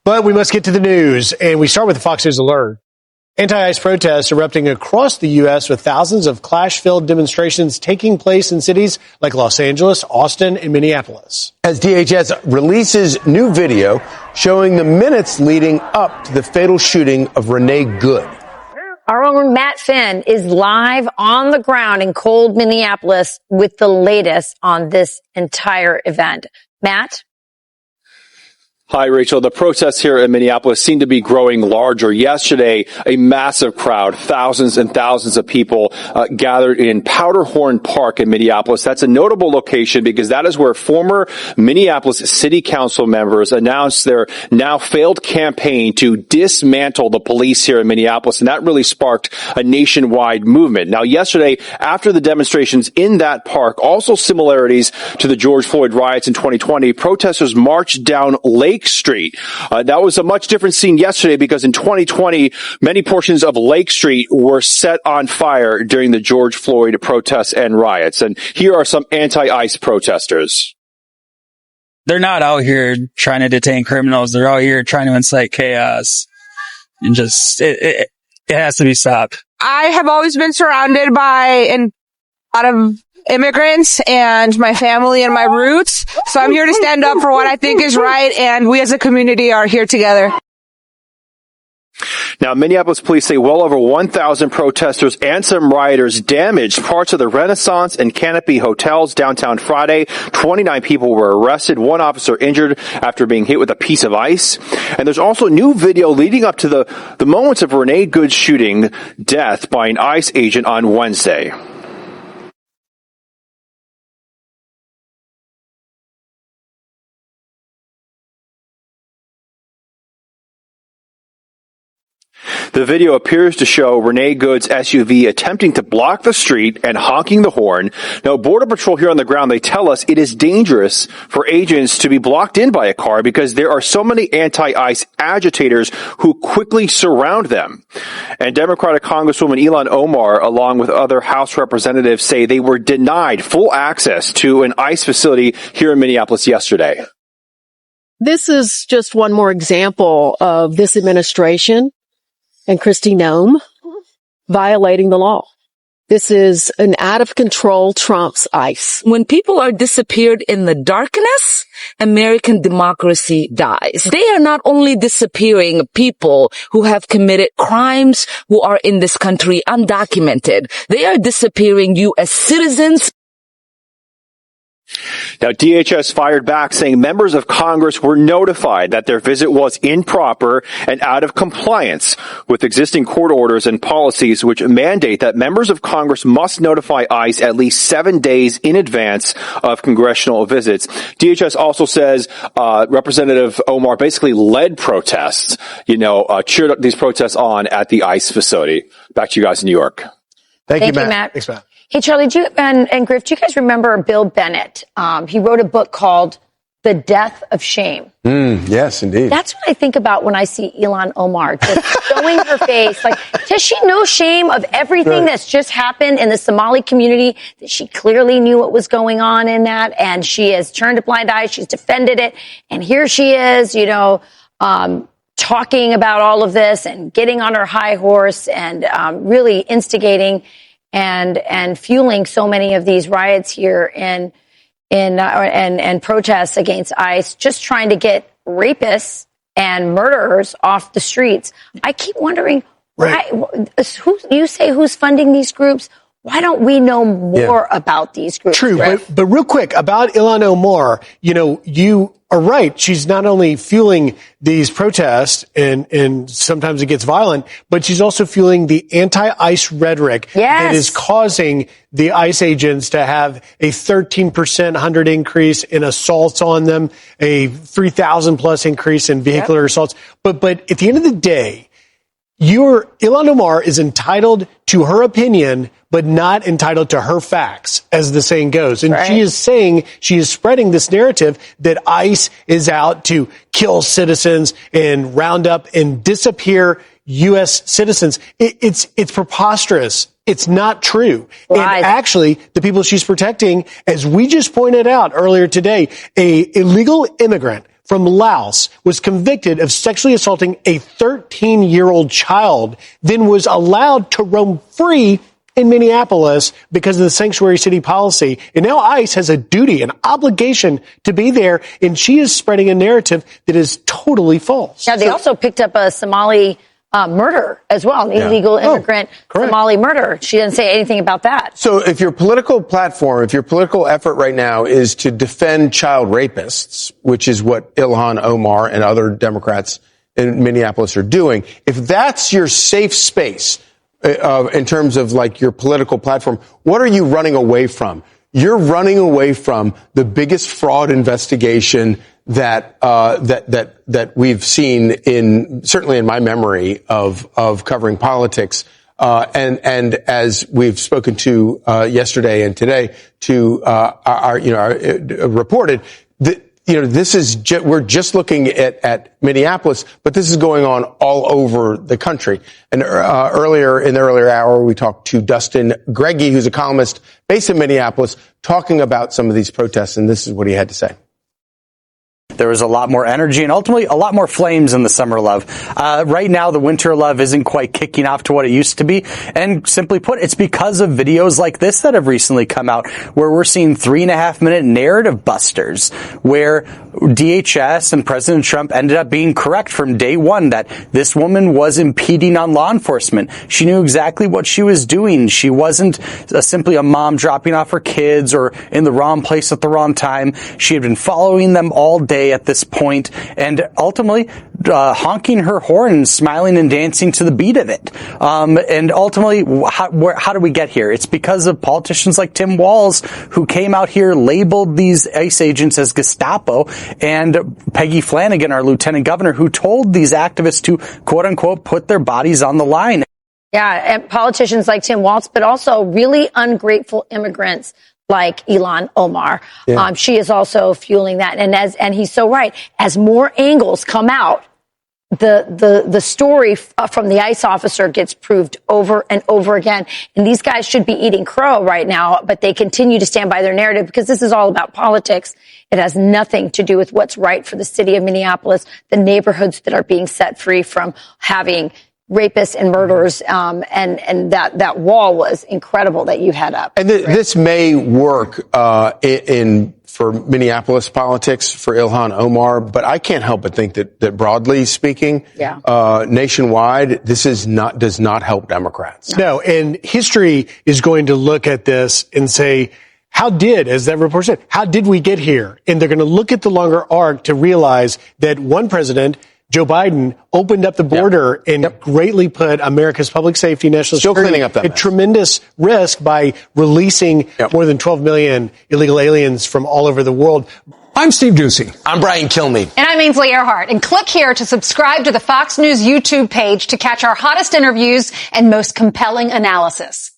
But we must get to the news, and we start with the Fox News alert. Anti-ICE protests erupting across the U.S. with thousands of clash-filled demonstrations taking place in cities like Los Angeles, Austin, and Minneapolis. As DHS releases new video showing the minutes leading up to the fatal shooting of Renee Good. Our own Matt Finn is live on the ground in cold Minneapolis with the latest on this entire event. Matt? Hi, Rachel. The protests here in Minneapolis seem to be growing larger. Yesterday, a massive crowd, thousands and thousands of people gathered in Powderhorn Park in Minneapolis. That's a notable location because that is where former Minneapolis City Council members announced their now failed campaign to dismantle the police here in Minneapolis, and that really sparked a nationwide movement. Now, yesterday, after the demonstrations in that park, also similarities to the George Floyd riots in 2020, protesters marched down Lake Street. That was a much different scene yesterday because in 2020, many portions of Lake Street were set on fire during the George Floyd protests and riots. And here are some anti-ICE protesters. They're not out here trying to detain criminals. They're out here trying to incite chaos. And just, it has to be stopped. I have always been surrounded by a lot of immigrants and my family and my roots. So I'm here to stand up for what I think is right, and we as a community are here together. Now, Minneapolis police say well over 1,000 protesters and some rioters damaged parts of the Renaissance and Canopy hotels downtown Friday. 29 people were arrested, one officer injured after being hit with a piece of ice. And there's also new video leading up to the moments of Renee Good's shooting death by an ICE agent on Wednesday. The video appears to show Renee Good's SUV attempting to block the street and honking the horn. Now, Border Patrol here on the ground, they tell us it is dangerous for agents to be blocked in by a car because there are so many anti-ICE agitators who quickly surround them. And Democratic Congresswoman Ilhan Omar, along with other House representatives, say they were denied full access to an ICE facility here in Minneapolis yesterday. This is just one more example of this administration and Kristi Noem violating the law. This is an out-of-control Trump's ICE. When people are disappeared in the darkness, American democracy dies. They are not only disappearing people who have committed crimes, who are in this country undocumented. They are disappearing U.S. citizens. Now, DHS fired back saying members of Congress were notified that their visit was improper and out of compliance with existing court orders and policies which mandate that members of Congress must notify ICE at least 7 days in advance of congressional visits. DHS also says Representative Omar basically led protests, cheered these protests on at the ICE facility. Back to you guys in New York. Thank you, Matt. Thanks, Matt. Hey, Charlie, and Griff, do you guys remember Bill Bennett? He wrote a book called The Death of Shame. Yes, indeed. That's what I think about when I see Ilhan Omar just showing her face. Like, does she know shame of everything that's just happened in the Somali community? That she clearly knew what was going on in that, and she has turned a blind eye. She's defended it, and here she is, talking about all of this and getting on her high horse and really instigating and fueling so many of these riots here and protests against ICE, just trying to get rapists and murderers off the streets. I keep wondering, why, you say who's funding these groups? Why don't we know more about these groups? True, but real quick about Ilhan Omar, you are right. She's not only fueling these protests and sometimes it gets violent, but she's also fueling the anti-ICE rhetoric that is causing the ICE agents to have a 13% 100 increase in assaults on them, a 3,000 plus increase in vehicular assaults. But at the end of the day, Ilhan Omar is entitled to her opinion, but not entitled to her facts, as the saying goes. And she is spreading this narrative that ICE is out to kill citizens and round up and disappear U.S. citizens. It's preposterous. It's not true. And actually, the people she's protecting, as we just pointed out earlier today, a illegal immigrant from Laos was convicted of sexually assaulting a 13-year-old child, then was allowed to roam free in Minneapolis because of the sanctuary city policy. And now ICE has a duty, an obligation to be there, and she is spreading a narrative that is totally false. Yeah, they also picked up a Somali murder as well, an illegal immigrant Somali murder. She didn't say anything about that. So if your political platform, if your political effort right now is to defend child rapists, which is what Ilhan Omar and other Democrats in Minneapolis are doing, if that's your safe space, in terms of like your political platform, what are you running away from? You're running away from the biggest fraud investigation that we've seen certainly in my memory of covering politics. And as we've spoken to, yesterday and today to, reported that, this is we're just looking at Minneapolis, but this is going on all over the country. And earlier in the earlier hour, we talked to Dustin Greggy, who's a columnist based in Minneapolis, talking about some of these protests, and this is what he had to say. There was a lot more energy and ultimately a lot more flames in the summer love. Right now, the winter love isn't quite kicking off to what it used to be. And simply put, it's because of videos like this that have recently come out where we're seeing 3.5-minute narrative busters where DHS and President Trump ended up being correct from day one that this woman was impeding on law enforcement. She knew exactly what she was doing. She wasn't simply a mom dropping off her kids or in the wrong place at the wrong time. She had been following them all day at this point and ultimately honking her horn and smiling and dancing to the beat of it. And ultimately, how do we get here? It's because of politicians like Tim Walz who came out here, labeled these ICE agents as Gestapo, and Peggy Flanagan, our lieutenant governor, who told these activists to, quote unquote, put their bodies on the line. Yeah, and politicians like Tim Walz, but also really ungrateful immigrants like Ilhan Omar. Yeah. She is also fueling that. And he's so right. As more angles come out, the story from the ICE officer gets proved over and over again. And these guys should be eating crow right now, but they continue to stand by their narrative because this is all about politics. It has nothing to do with what's right for the city of Minneapolis, the neighborhoods that are being set free from having rapists and murderers, and that wall was incredible that you had up. And this may work for Minneapolis politics for Ilhan Omar, but I can't help but think that broadly speaking, nationwide, this does not help Democrats. No, and history is going to look at this and say, as that report said, how did we get here? And they're going to look at the longer arc to realize that one president, Joe Biden, opened up the border and greatly put America's public safety, national security cleaning up that at tremendous risk by releasing more than 12 million illegal aliens from all over the world. I'm Steve Doocy. I'm Brian Kilmeade. And I'm Ainsley Earhart. And click here to subscribe to the Fox News YouTube page to catch our hottest interviews and most compelling analysis.